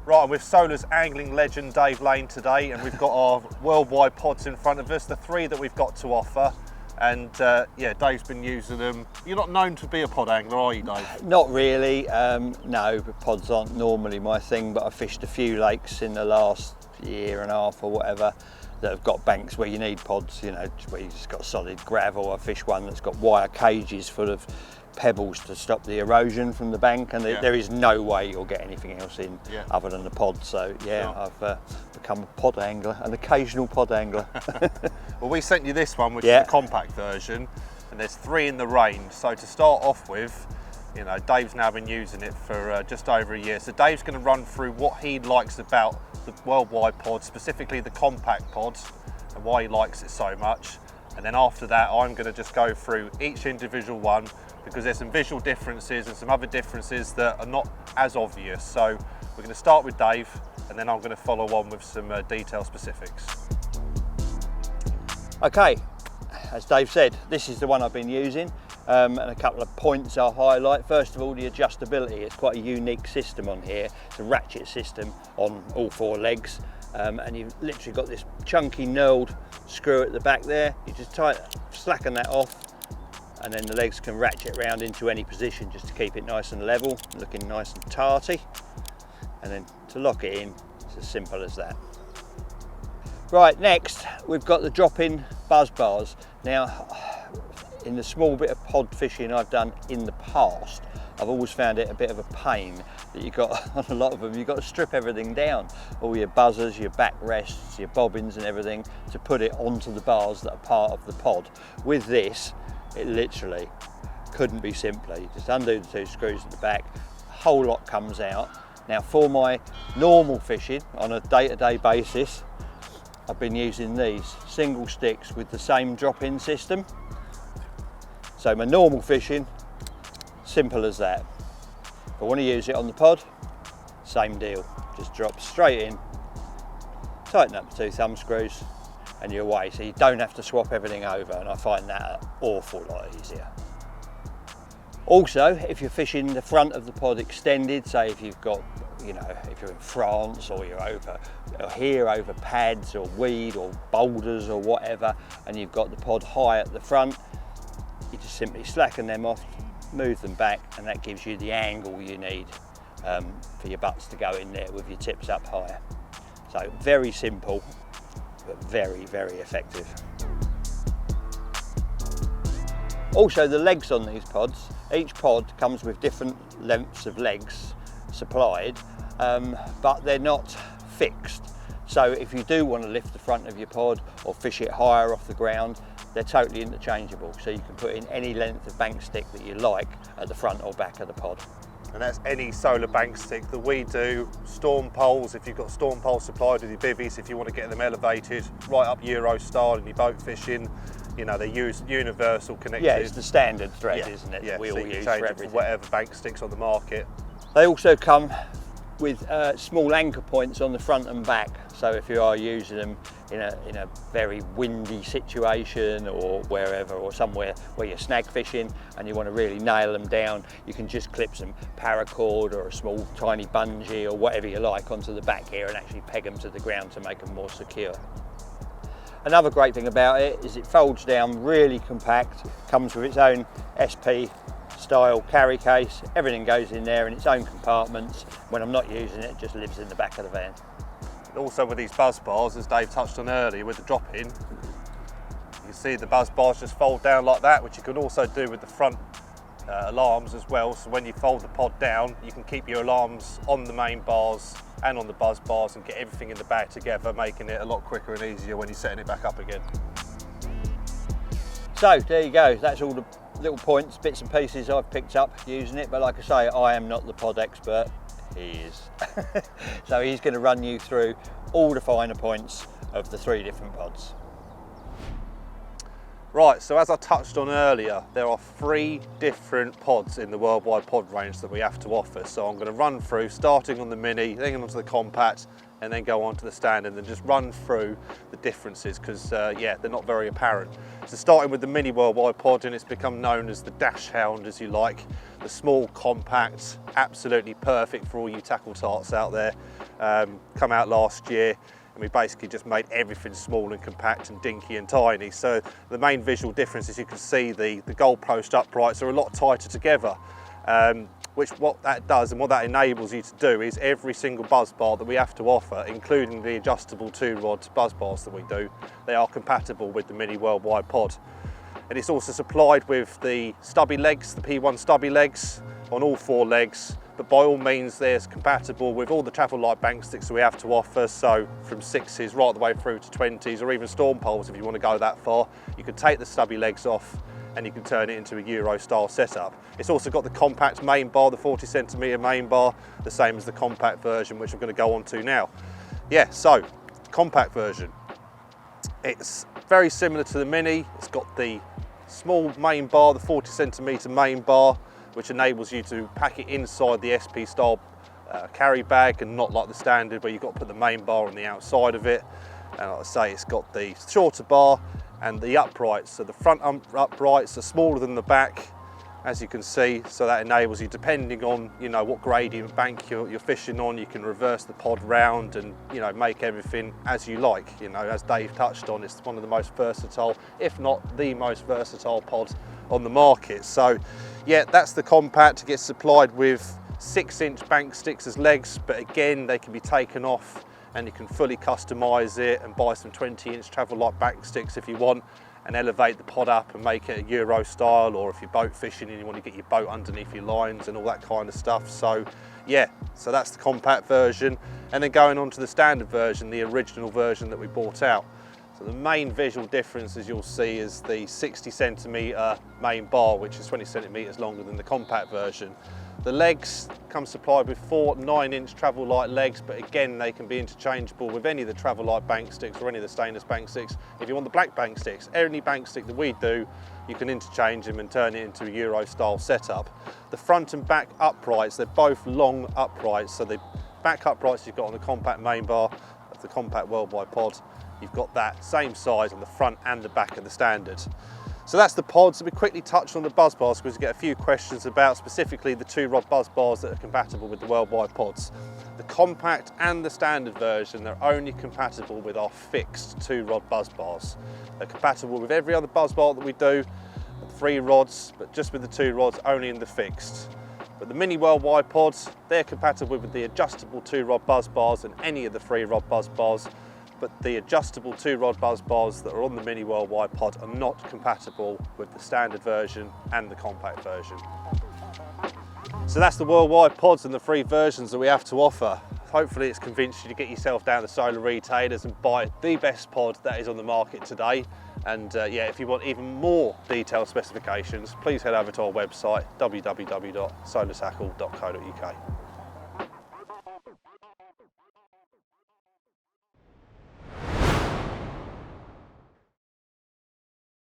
Right, I'm with Solar's angling legend Dave Lane today, and we've got our worldwide pods in front of us, the 3 that we've got to offer. And yeah, Dave's been using them. You're not known to be a pod angler, are you, Dave? Not really, no, pods aren't normally my thing, but I fished a few lakes in the last year and a half or whatever that have got banks where you need pods, you know, where you've just got solid gravel. I fished one that's got wire cages full of pebbles to stop the erosion from the bank, and there is no way you'll get anything else in other than the pod. So yeah, I've become a pod angler, an occasional pod angler. Well, we sent you this one, which is the compact version, and there's 3 in the range. So to start off with, you know, Dave's now been using it for just over a year. So Dave's going to run through what he likes about the worldwide pod, specifically the compact pods, and why he likes it so much. And then after that, I'm going to just go through each individual one, because there's some visual differences and some other differences that are not as obvious. So we're going to start with Dave, and then I'm going to follow on with some detail specifics. Okay, as Dave said, this is the one I've been using, and a couple of points I'll highlight. First of all, the adjustability. It's quite a unique system on here. It's a ratchet system on all 4 legs, and you've literally got this chunky knurled screw at the back there. You just slacken that off, and then the legs can ratchet round into any position just to keep it nice and level, looking nice and tarty. And then to lock it in, it's as simple as that. Right, next we've got the drop-in buzz bars. Now, in the small bit of pod fishing I've done in the past, I've always found it a bit of a pain that you've got, on a lot of them, you've got to strip everything down. All your buzzers, your backrests, your bobbins and everything, to put it onto the bars that are part of the pod. With this, it literally couldn't be simpler. You just undo the 2 screws at the back, the whole lot comes out. Now, for my normal fishing on a day-to-day basis, I've been using these single sticks with the same drop-in system. So my normal fishing, simple as that. If I want to use it on the pod, same deal. Just drop straight in, tighten up the 2 thumb screws, and you're away. So you don't have to swap everything over, and I find that an awful lot easier. Also, if you're fishing the front of the pod extended, say if you've got, you know, if you're in France or you're over pads or weed or boulders or whatever, and you've got the pod high at the front, you just simply slacken them off, move them back, and that gives you the angle you need for your butts to go in there with your tips up higher. So very simple, but very, very effective. Also, the legs on these pods, each pod comes with different lengths of legs supplied, but they're not fixed. So if you do want to lift the front of your pod or fish it higher off the ground, they're totally interchangeable. So you can put in any length of bank stick that you like at the front or back of the pod. And that's any Solar bank stick that we do. Storm poles, if you've got storm poles supplied with your bivvies, if you want to get them elevated right up Euro style in your boat fishing, you know, they use universal connected. Yeah, it's the standard thread, isn't it? Yeah, we so all use change for it everything. for whatever bank sticks on the market. They also come with small anchor points on the front and back. So if you are using them in a very windy situation or wherever, or somewhere where you're snag fishing and you want to really nail them down, you can just clip some paracord or a small tiny bungee or whatever you like onto the back here and actually peg them to the ground to make them more secure. Another great thing about it is it folds down really compact, comes with its own SP style carry case, everything goes in there in its own compartments. When I'm not using it, it just lives in the back of the van. Also with these buzz bars, as Dave touched on earlier with the drop-in, you can see the buzz bars just fold down like that, which you can also do with the front alarms as well. So when you fold the pod down, you can keep your alarms on the main bars and on the buzz bars and get everything in the bag together, making it a lot quicker and easier when you're setting it back up again. So there you go, that's all the little points, bits and pieces I've picked up using it, but like I say, I am not the pod expert, he is. So he's going to run you through all the finer points of the 3 different pods. Right, so as I touched on earlier, there are 3 different pods in the worldwide pod range that we have to offer. So I'm going to run through, starting on the mini, then onto the compact, and then go on to the standard and just run through the differences because, yeah, they're not very apparent. So starting with the mini worldwide pod, and it's become known as the dash hound, as you like. The small, compact, absolutely perfect for all you tackle tarts out there. come out last year, and we basically just made everything small and compact and dinky and tiny. So the main visual difference is you can see the goalpost uprights are a lot tighter together, which what that does and what that enables you to do is every single buzz bar that we have to offer, including the adjustable 2-rod buzz bars that we do, they are compatible with the Mini Worldwide Pod. And it's also supplied with the stubby legs, the P1 stubby legs on all 4 legs, but by all means they're compatible with all the travel light bank sticks that we have to offer, so from 6s right the way through to 20s, or even storm poles if you want to go that far. You can take the stubby legs off and you can turn it into a Euro style setup. It's also got the compact main bar, the 40cm main bar, the same as the compact version, which I'm going to go on to now. Yeah, so compact version. It's very similar to the Mini. It's got the small main bar, the 40cm main bar, which enables you to pack it inside the SP style carry bag and not like the standard where you've got to put the main bar on the outside of it. And like I say, it's got the shorter bar and the uprights. So the front uprights are smaller than the back, as you can see. So that enables you, depending on what gradient bank you're fishing on, you can reverse the pod round and make everything as you like. As Dave touched on, it's one of the most versatile, if not the most versatile pod on the market. So yeah, that's the compact. It gets supplied with 6-inch bank sticks as legs, but again they can be taken off and you can fully customise it and buy some 20-inch travel light bank sticks if you want, and elevate the pod up and make it a Euro style, or if you're boat fishing and you want to get your boat underneath your lines and all that kind of stuff. So yeah, so that's the compact version. And then going on to the standard version, the original version that we brought out. So the main visual difference, as you'll see, is the 60cm main bar, which is 20 centimetres longer than the compact version. The legs come supplied with 4 9-inch travel light legs, but again they can be interchangeable with any of the travel light bank sticks or any of the stainless bank sticks. If you want the black bank sticks, any bank stick that we do, you can interchange them and turn it into a Euro style setup. The front and back uprights, they're both long uprights. So the back uprights you've got on the compact main bar of the compact Worldwide Pod, you've got that same size on the front and the back of the standard. So that's the pods. So we quickly touched on the buzz bars because we get a few questions about specifically the 2-rod buzz bars that are compatible with the Worldwide Pods. The compact and the standard version, they're only compatible with our fixed 2-rod buzz bars. They're compatible with every other buzz bar that we do, 3 rods, but just with the 2 rods only in the fixed. But the Mini Worldwide Pods, they're compatible with the adjustable 2-rod buzz bars and any of the 3-rod buzz bars. But the adjustable 2-rod buzz bars that are on the Mini Worldwide Pod are not compatible with the standard version and the compact version. So that's the Worldwide Pods and the 3 versions that we have to offer. Hopefully it's convinced you to get yourself down to solar retailers and buy the best pod that is on the market today. And yeah, if you want even more detailed specifications, please head over to our website, www.solartackle.co.uk.